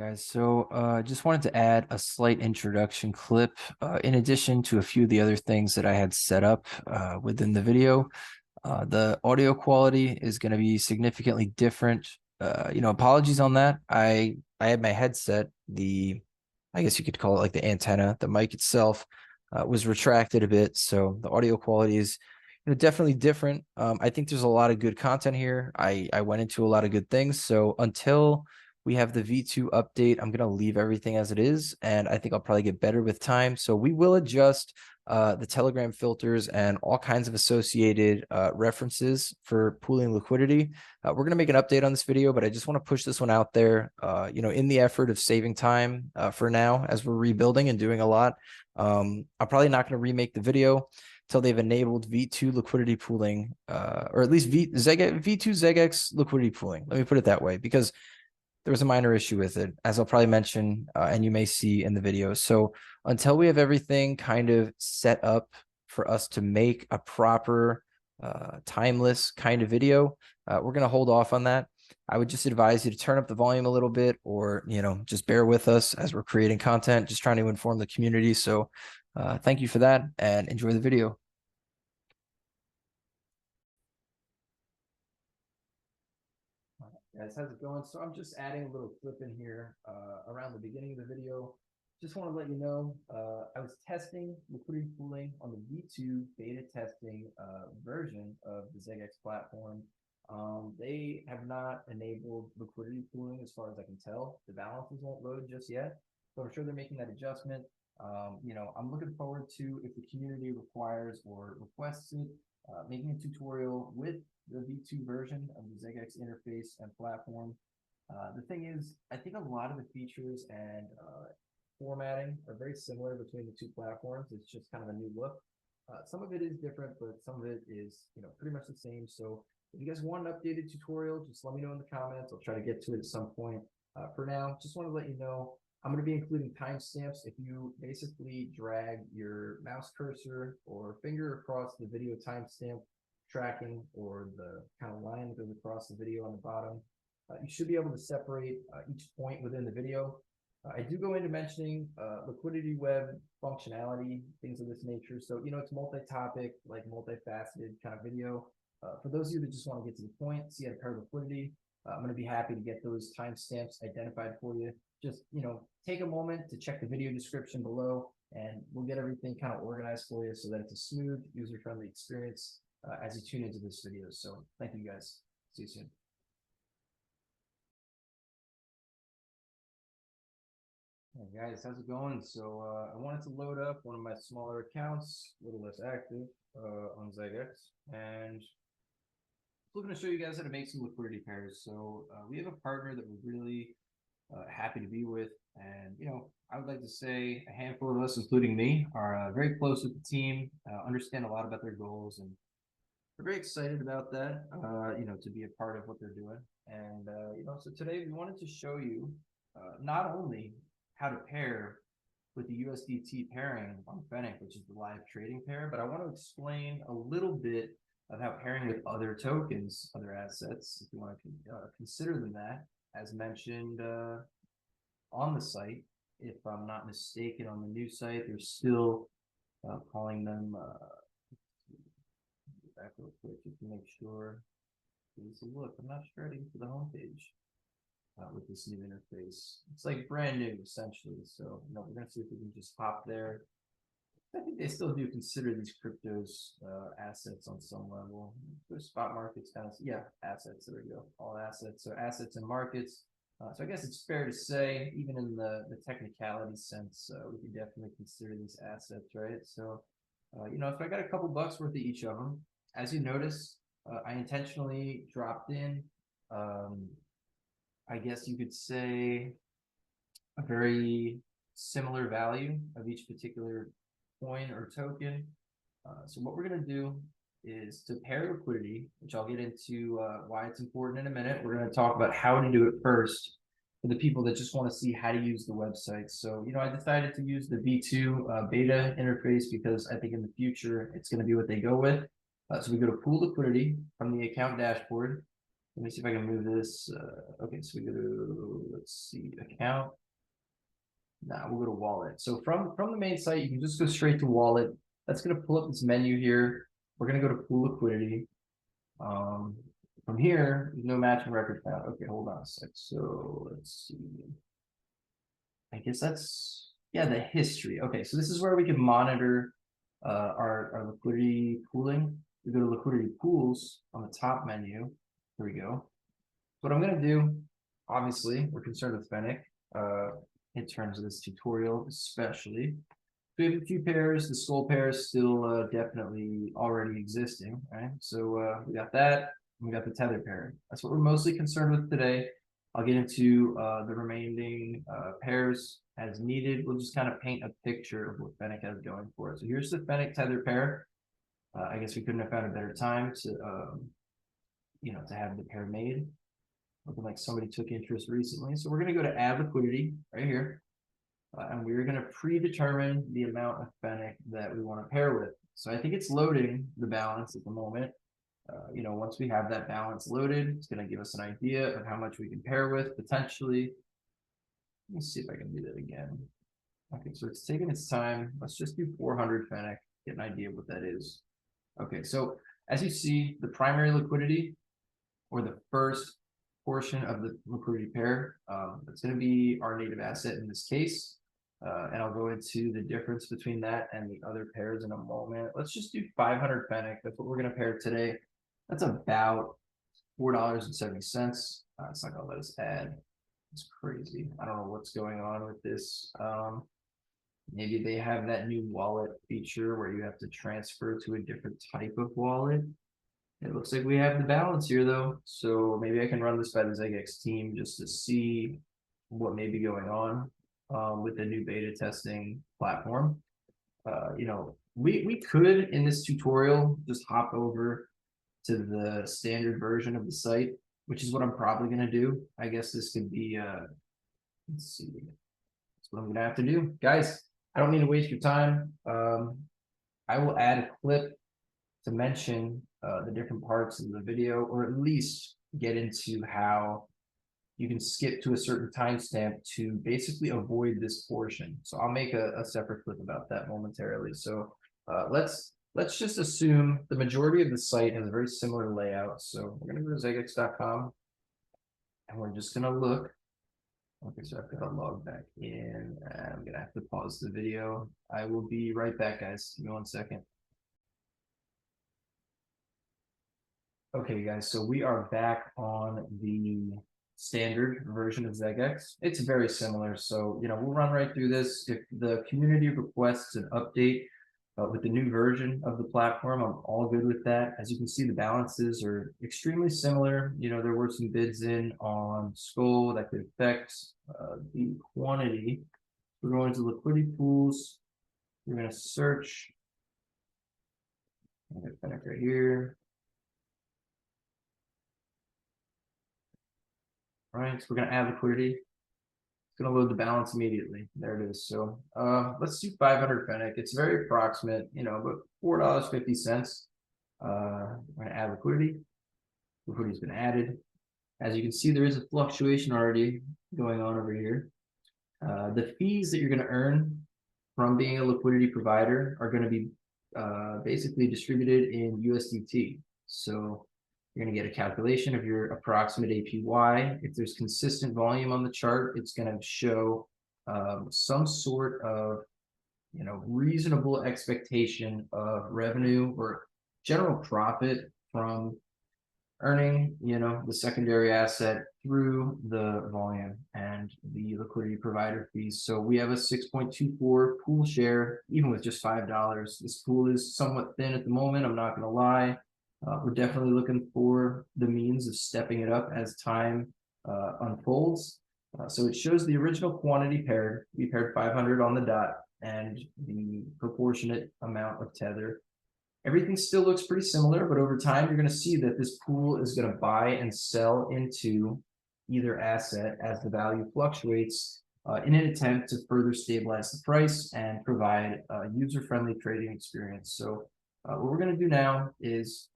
Guys, so just wanted to add a slight introduction clip in addition to a few of the other things that I had set up within the video. The audio quality is going to be significantly different. Apologies on that. I had my headset, I guess you could call it like the antenna, the mic itself was retracted a bit, so the audio quality is definitely different. I think there's a lot of good content here. I went into a lot of good things, so until we have the V2 update, I'm going to leave everything as it is, and I think I'll probably get better with time. So we will adjust the Telegram filters and all kinds of associated references for pooling liquidity. We're going to make an update on this video, but I just want to push this one out there, in the effort of saving time for now as we're rebuilding and doing a lot. I'm probably not going to remake the video until they've enabled V2 liquidity pooling, or at least V2 Xeggex liquidity pooling. Let me put it that way, because there was a minor issue with it, as I'll probably mention, and you may see in the video. So until we have everything kind of set up for us to make a proper timeless kind of video, we're going to hold off on that. I would just advise you to turn up the volume a little bit, or, just bear with us as we're creating content, just trying to inform the community. So thank you for that, and enjoy the video. Guys, how's it going? So I'm just adding a little clip in here around the beginning of the video. Just want to let you know, I was testing liquidity pooling on the V2 beta testing version of the Xeggex platform. They have not enabled liquidity pooling as far as I can tell. The balances won't load just yet, so I'm sure they're making that adjustment. I'm looking forward to, if the community requires or requests it, making a tutorial with the V2 version of the Xeggex interface and platform. The thing is, I think a lot of the features and formatting are very similar between the two platforms. It's just kind of a new look. Some of it is different, but some of it is, pretty much the same. So if you guys want an updated tutorial, just let me know in the comments. I'll try to get to it at some point. For now, just want to let you know, I'm going to be including timestamps. If you basically drag your mouse cursor or finger across the video timestamp tracking, or the kind of line that goes across the video on the bottom, you should be able to separate each point within the video. I do go into mentioning liquidity web functionality, things of this nature. So, it's multi-topic, like multifaceted kind of video. For those of you that just want to get to the point, see how to pair liquidity, I'm going to be happy to get those timestamps identified for you. Just, take a moment to check the video description below, and we'll get everything kind of organized for you so that it's a smooth, user-friendly experience as you tune into this video. So thank you guys. See you soon. Hey guys, how's it going? So I wanted to load up one of my smaller accounts, a little less active, on Xeggex, and I'm going to show you guys how to make some liquidity pairs. So we have a partner that we're really happy to be with, and I would like to say a handful of us, including me, are very close with the team, understand a lot about their goals, and we're very excited about that, to be a part of what they're doing. And, so today we wanted to show you not only how to pair with the USDT pairing on Fennec, which is the live trading pair, but I want to explain a little bit of how pairing with other tokens, other assets, if you want to consider them that, as mentioned on the site. If I'm not mistaken, on the new site, they're still calling them back real quick just to make sure. So look, I'm not sure how to get to the homepage with this new interface. It's like brand new essentially. So we're gonna see if we can just hop there. I think they still do consider these cryptos assets on some level. The spot markets kind of, yeah, assets. There we go. All assets. So assets and markets. So I guess it's fair to say, even in the technicality sense, we can definitely consider these assets, right? So, if I got a couple bucks worth of each of them, as you notice, I intentionally dropped in, I guess you could say, a very similar value of each particular coin or token. So what we're going to do is to pair liquidity, which I'll get into why it's important in a minute. We're going to talk about how to do it first for the people that just want to see how to use the website. So, I decided to use the V2 beta interface because I think in the future it's going to be what they go with. So we go to pool liquidity from the account dashboard. Let me see if I can move this. Okay, so we go to, let's see, account. Nah, we'll go to wallet. So from the main site, you can just go straight to wallet. That's going to pull up this menu here. We're going to go to pool liquidity. From here, there's no matching record found. Okay, hold on a sec. So let's see. I guess that's, yeah, the history. Okay, so this is where we can monitor our liquidity pooling. We go to liquidity pools on the top menu. Here we go. What I'm going to do, obviously, we're concerned with Fennec in terms of this tutorial, especially. We have a few pairs. The skull pair is still definitely already existing, right? So we got that. We got the tether pair. That's what we're mostly concerned with today. I'll get into the remaining pairs as needed. We'll just kind of paint a picture of what Fennec has going for it. So here's the Fennec tether pair. I guess we couldn't have found a better time to, to have the pair made. Looking like somebody took interest recently. So we're going to go to add liquidity right here. And we're going to predetermine the amount of Fennec that we want to pair with. So I think it's loading the balance at the moment. Once we have that balance loaded, it's going to give us an idea of how much we can pair with potentially. Let me see if I can do that again. Okay, so it's taking its time. Let's just do 400 Fennec, get an idea of what that is. Okay, so as you see, the primary liquidity, or the first portion of the liquidity pair, that's going to be our native asset in this case. And I'll go into the difference between that and the other pairs in a moment. Let's just do 500 Fennec. That's what we're going to pair today. That's about $4.70. It's not going to let us add. It's crazy. I don't know what's going on with this. Maybe they have that new wallet feature where you have to transfer to a different type of wallet. It looks like we have the balance here though. So maybe I can run this by the Xeggex team just to see what may be going on with the new beta testing platform. We could in this tutorial just hop over to the standard version of the site, which is what I'm probably going to do. I guess this could be, let's see, that's what I'm going to have to do. Guys, I don't mean to waste your time. I will add a clip to mention the different parts of the video, or at least get into how you can skip to a certain timestamp to basically avoid this portion. So I'll make a separate clip about that momentarily. So let's just assume the majority of the site has a very similar layout. So we're going to go to Xeggex.com and we're just going to look. Okay, so I've got to log back in. I'm going to have to pause the video. I will be right back, guys. Give me 1 second. Okay, guys, so we are back on the standard version of Xeggex. It's very similar. So, we'll run right through this. If the community requests an update with the new version of the platform, I'm all good with that. As you can see, the balances are extremely similar. There were some bids in on Skull that could affect the quantity. We're going to liquidity pools. We're going to search. I'm going to Fennec right here. All right, so we're going to add liquidity. It's going to load the balance immediately. There it is. So let's do 500 Fennec. It's very approximate, about $4.50. We're going to add liquidity. Liquidity's been added. As you can see, there is a fluctuation already going on over here. The fees that you're going to earn from being a liquidity provider are going to be basically distributed in USDT. So you're going to get a calculation of your approximate APY. If there's consistent volume on the chart, it's going to show some sort of, reasonable expectation of revenue or general profit from earning, the secondary asset through the volume and the liquidity provider fees. So we have a 6.24 pool share, even with just $5. This pool is somewhat thin at the moment. I'm not going to lie. We're definitely looking for the means of stepping it up as time unfolds. So it shows the original quantity paired. We paired 500 on the dot and the proportionate amount of tether. Everything still looks pretty similar, but over time, you're going to see that this pool is going to buy and sell into either asset as the value fluctuates in an attempt to further stabilize the price and provide a user-friendly trading experience. So what we're going to do now is,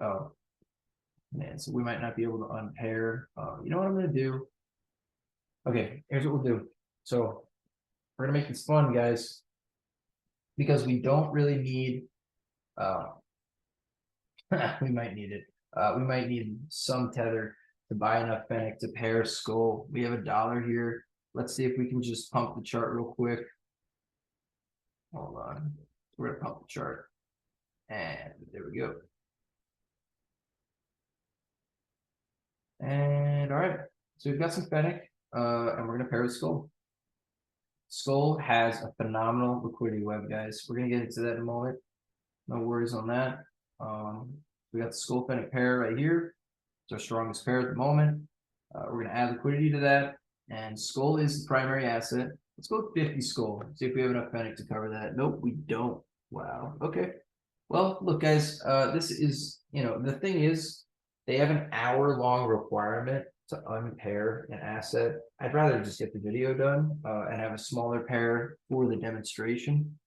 Man, so we might not be able to unpair. You know what I'm gonna do? Okay, here's what we'll do. So we're gonna make this fun, guys, because we don't really need we might need it. We might need some tether to buy enough Fennec to pair skull. We have $1 here. Let's see if we can just pump the chart real quick. Hold on. We're gonna pump the chart. And there we go. And all right. So we've got some Fennec, and we're gonna pair with skull. Skull has a phenomenal liquidity web, guys. We're gonna get into that in a moment. No worries on that. We got the skull Fennec pair right here. It's our strongest pair at the moment. We're gonna add liquidity to that, and skull is the primary asset. Let's go with 50 skull. See if we have enough Fennec to cover that. Nope, we don't. Wow. Okay. Well, look, guys. This is, the thing is, they have an hour-long requirement to unpair an asset. I'd rather just get the video done and have a smaller pair for the demonstration.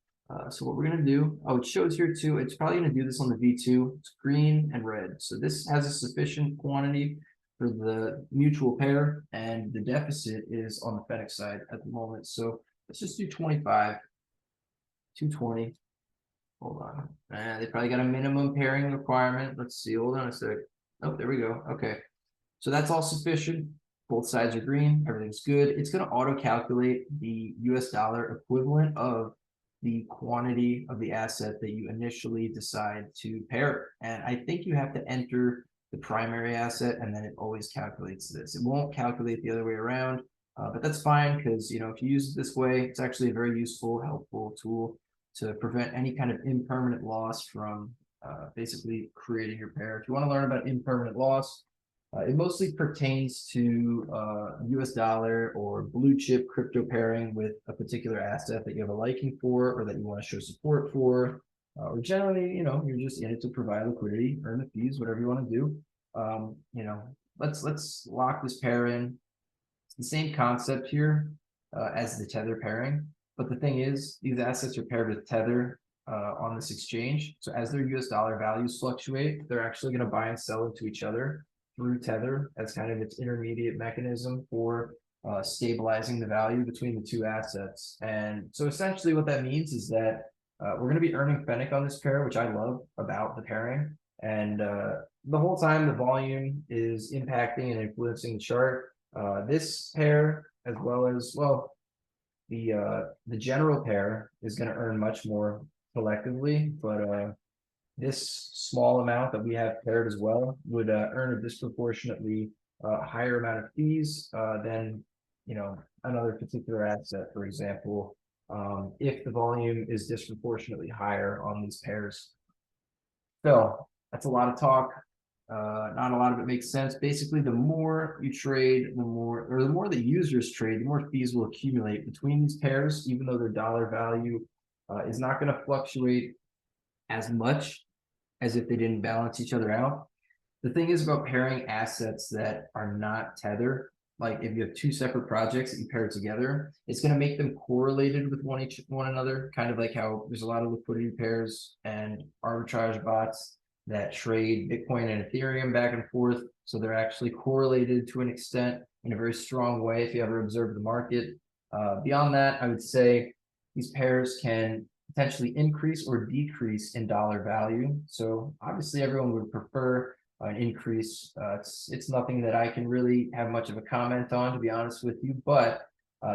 So what we're gonna do, it shows here too, it's probably gonna do this on the V2, it's green and red. So this has a sufficient quantity for the mutual pair, and the deficit is on the Fennec side at the moment. So let's just do 25, 220. Hold on. They probably got a minimum pairing requirement. Let's see, hold on a sec. Oh, there we go. Okay. So that's all sufficient. Both sides are green, everything's good. It's gonna auto-calculate the US dollar equivalent of the quantity of the asset that you initially decide to pair. And I think you have to enter the primary asset, and then it always calculates this. It won't calculate the other way around, but that's fine, because if you use it this way, it's actually a very useful, helpful tool to prevent any kind of impermanent loss from basically creating your pair. If you want to learn about impermanent loss, it mostly pertains to US dollar or blue chip crypto pairing with a particular asset that you have a liking for or that you want to show support for. Or generally, you're just in it to provide liquidity, earn the fees, whatever you want to do. Let's lock this pair in. It's the same concept here as the tether pairing. But the thing is, these assets are paired with tether on this exchange. So as their US dollar values fluctuate, they're actually going to buy and sell into each other through tether as kind of its intermediate mechanism for stabilizing the value between the two assets. And so essentially what that means is that we're going to be earning Fennec on this pair, which I love about the pairing. And the whole time the volume is impacting and influencing the chart. This pair, as well as, well, the general pair is going to earn much more collectively, but this small amount that we have paired as well would earn a disproportionately higher amount of fees than another particular asset, for example, if the volume is disproportionately higher on these pairs. So that's a lot of talk. Not a lot of it makes sense. Basically, the more you trade, the more the users trade, the more fees will accumulate between these pairs, even though their dollar value is not going to fluctuate as much as if they didn't balance each other out. The thing is about pairing assets that are not tethered, like if you have two separate projects that you pair together, it's going to make them correlated with one another, kind of like how there's a lot of liquidity pairs and arbitrage bots that trade Bitcoin and Ethereum back and forth. So they're actually correlated to an extent in a very strong way if you ever observe the market. Beyond that, I would say these pairs can potentially increase or decrease in dollar value. So obviously everyone would prefer an increase. It's nothing that I can really have much of a comment on, to be honest with you, but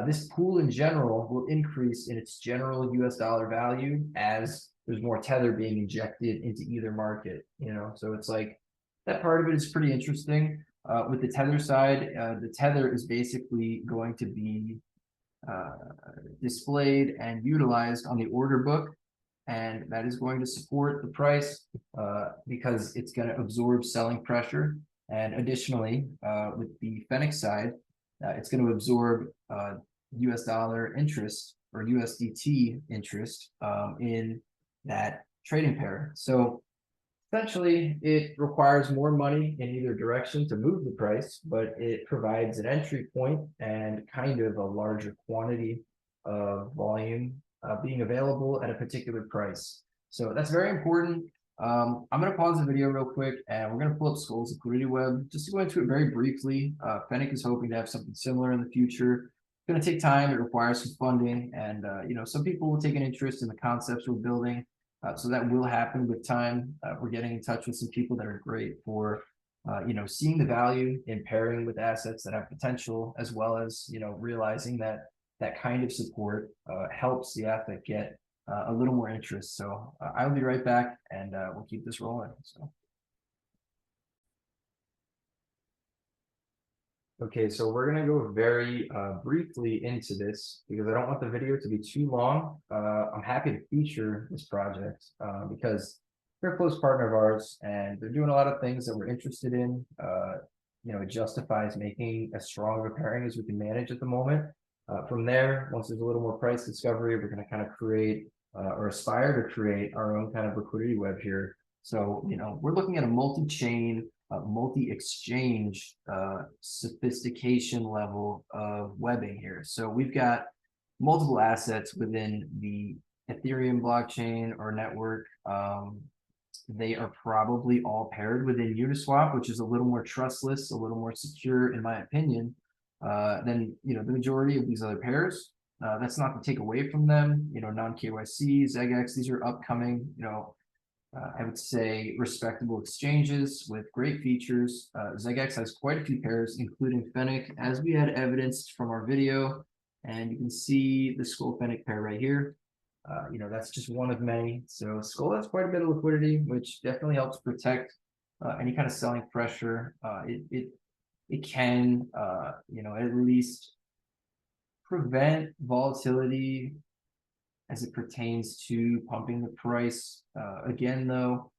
this pool in general will increase in its general US dollar value as there's more tether being injected into either market, so it's like that part of it is pretty interesting. With the tether side, the tether is basically going to be displayed and utilized on the order book, and that is going to support the price because it's going to absorb selling pressure. And additionally, with the Fennec side, it's going to absorb US dollar interest or USDT interest in that trading pair. So essentially, it requires more money in either direction to move the price, but it provides an entry point and kind of a larger quantity of volume being available at a particular price. So that's very important. I'm going to pause the video real quick and we're going to pull up Skull's liquidity web just to go into it very briefly. Fennec is hoping to have something similar in the future. It's going to take time. It requires some funding, and some people will take an interest in the concepts we're building. So that will happen with time. We're getting in touch with some people that are great for seeing the value in pairing with assets that have potential, as well as realizing that that kind of support helps the asset get a little more interest. So I'll be right back, and we'll keep this rolling. So. Okay, so we're gonna go very briefly into this because I don't want the video to be too long. I'm happy to feature this project because they're a close partner of ours and they're doing a lot of things that we're interested in. It justifies making as strong of a pairing as we can manage at the moment. From there, once there's a little more price discovery, we're gonna kind of create or aspire to create our own kind of liquidity web here. So, we're looking at a multi-chain, multi-exchange sophistication level of webbing here. So we've got multiple assets within the Ethereum blockchain or network. They are probably all paired within Uniswap, which is a little more trustless, a little more secure, in my opinion, than the majority of these other pairs. That's not to take away from them. Non-KYC, Xeggex, these are upcoming, I would say respectable exchanges with great features. Xeggex has quite a few pairs, including Fennec, as we had evidenced from our video. And you can see the Skull Fennec pair right here. That's just one of many. So Skull has quite a bit of liquidity, which definitely helps protect any kind of selling pressure. It can, at least prevent volatility as it pertains to pumping the price. Again, though,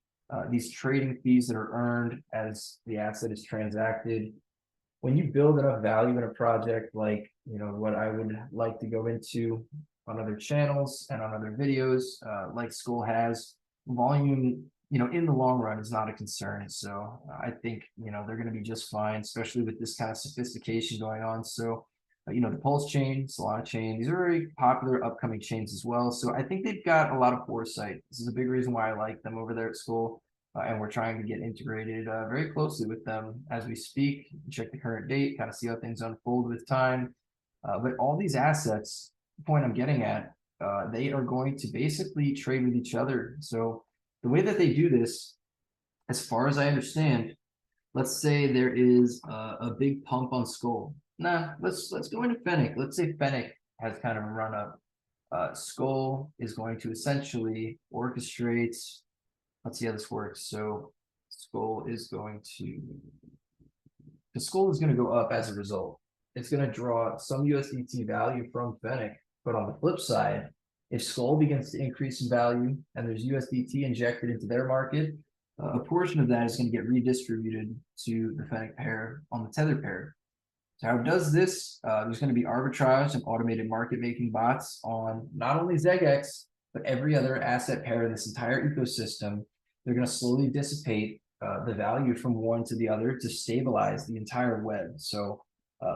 these trading fees that are earned as the asset is transacted, when you build enough value in a project like what I would like to go into on other channels and on other videos, like Skull has, volume in the long run is not a concern. So I think they're going to be just fine, especially with this kind of sophistication going on. So the Pulse chain, Solana chain, these are very popular upcoming chains as well. So I think they've got a lot of foresight. This is a big reason why I like them over there at Skull. And we're trying to get integrated very closely with them as we speak. Check the current date, kind of see how things unfold with time. But all these assets, the point I'm getting at, they are going to basically trade with each other. So the way that they do this, as far as I understand, let's say there is a big pump on Skull. Let's go into Fennec. Let's say Fennec has kind of a run up. Skull is going to essentially orchestrate. Let's see how this works. So Skull is going to go up as a result. It's going to draw some USDT value from Fennec. But on the flip side, if Skull begins to increase in value and there's USDT injected into their market, a portion of that is going to get redistributed to the Fennec pair on the Tether pair. So how does this? There's going to be arbitrage and automated market making bots on not only Xeggex, but every other asset pair in this entire ecosystem. They're going to slowly dissipate the value from one to the other to stabilize the entire web. So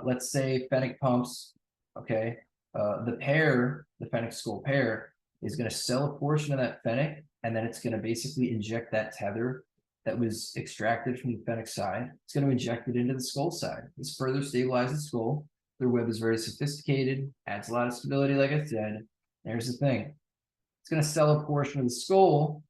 let's say Fennec pumps, okay, the Fennec Skull pair is going to sell a portion of that Fennec, and then it's going to basically inject that tether that was extracted from the Fennec side. It's going to inject it into the Skull side. This further stabilizes Skull. Their web is very sophisticated, adds a lot of stability, like I said. There's the thing. It's going to sell a portion of the Skull.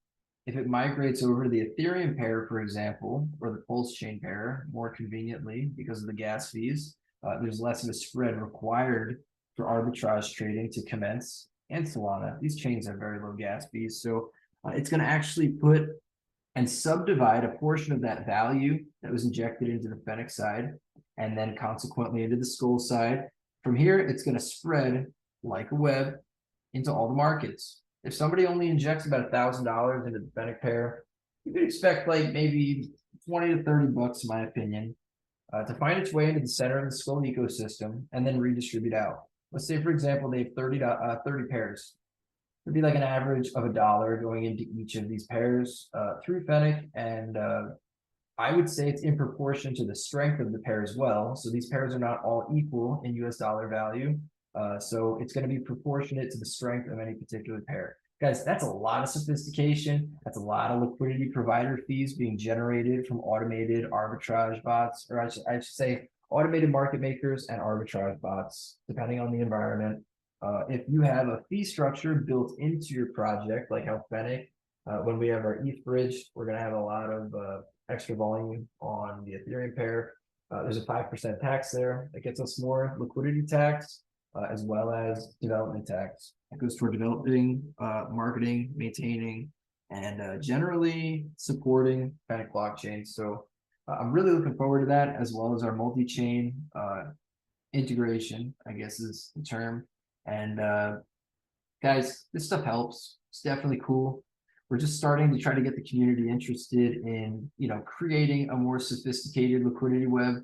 If it migrates over to the Ethereum pair, for example, or the Pulse chain pair, more conveniently because of the gas fees, there's less of a spread required for arbitrage trading to commence. And Solana, these chains have very low gas fees. So it's going to actually put and subdivide a portion of that value that was injected into the Fennec side, and then consequently into the Skull side. From here, it's going to spread like a web into all the markets. If somebody only injects about $1,000 into the Fennec pair, you could expect like maybe 20 to 30 bucks, in my opinion, to find its way into the center of the Skull ecosystem and then redistribute out. Let's say, for example, they have 30 pairs. It'd be like an average of $1 going into each of these pairs through Fennec, and I would say it's in proportion to the strength of the pair as well. So these pairs are not all equal in US dollar value. So it's going to be proportionate to the strength of any particular pair. Guys, that's a lot of sophistication. That's a lot of liquidity provider fees being generated from automated arbitrage bots, or I should say automated market makers and arbitrage bots, depending on the environment. If you have a fee structure built into your project, like how Fennec, when we have our ETH bridge, we're going to have a lot of extra volume on the Ethereum pair. There's a 5% tax there that gets us more liquidity tax, as well as development tax. It goes toward developing, marketing, maintaining, and generally supporting Fennec blockchain. So I'm really looking forward to that, as well as our multi-chain integration, I guess is the term. And guys, this stuff helps. It's definitely cool. We're just starting to try to get the community interested in, creating a more sophisticated liquidity web.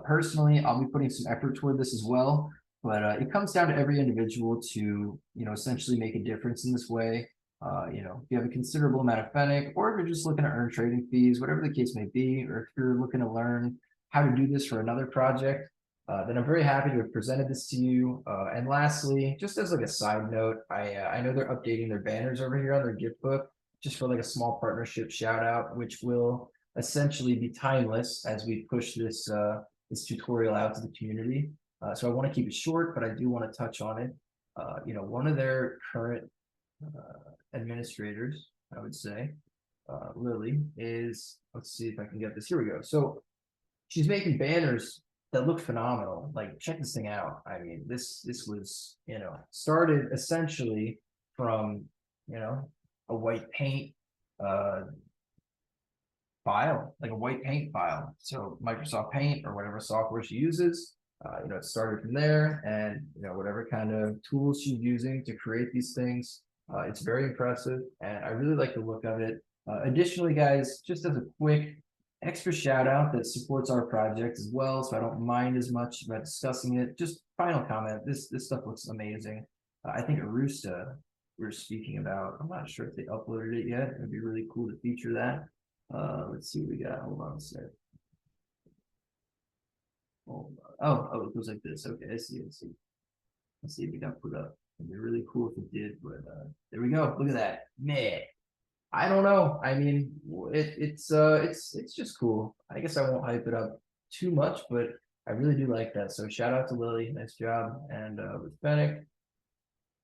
Personally, I'll be putting some effort toward this as well, but it comes down to every individual to, essentially make a difference in this way. If you have a considerable amount of Fennec, or if you're just looking to earn trading fees, whatever the case may be, or if you're looking to learn how to do this for another project, then I'm very happy to have presented this to you. And lastly, just as like a side note, I know they're updating their banners over here on their gift book, just for like a small partnership shout out, which will essentially be timeless as we push this this tutorial out to the community. So I want to keep it short, but I do want to touch on it. One of their current administrators, I would say, Lily, is, let's see if I can get this. Here we go. So she's making banners that look phenomenal. Like, check this thing out. I mean, this was, started essentially from, a white paint file, like a white paint file. So Microsoft Paint or whatever software she uses, it started from there, and whatever kind of tools she's using to create these things, it's very impressive, and I really like the look of it. Additionally, guys, just as a quick extra shout out that supports our project as well, so I don't mind as much about discussing it. Just final comment: this stuff looks amazing. I think Arusta we were speaking about. I'm not sure if they uploaded it yet. It'd be really cool to feature that. Let's see what we got. Hold on a sec. Oh, it goes like this. Okay, I see. Let's see if it got put up. It'd be really cool if it did, but there we go. Look at that. Man, I don't know. I mean, it's just cool. I guess I won't hype it up too much, but I really do like that. So shout out to Lily. Nice job. And with Fennec,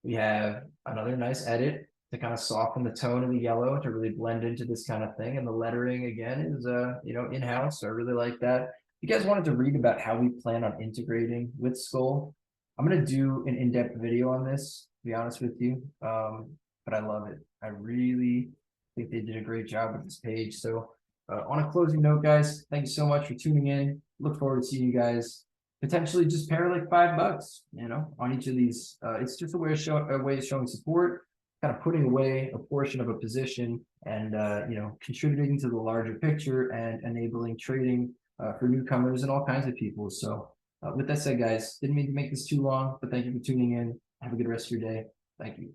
we have another nice edit to kind of soften the tone of the yellow to really blend into this kind of thing. And the lettering again is in-house. So I really like that. If you guys wanted to read about how we plan on integrating with Skull, I'm going to do an in-depth video on this, to be honest with you. But I love it. I really think they did a great job with this page. So on a closing note, guys, thank you so much for tuning in. Look forward to seeing you guys potentially just pair like $5, on each of these. It's just a way of showing support, kind of putting away a portion of a position, and contributing to the larger picture and enabling trading for newcomers and all kinds of people. So with that said, guys, didn't mean to make this too long, but thank you for tuning in. Have a good rest of your day. Thank you.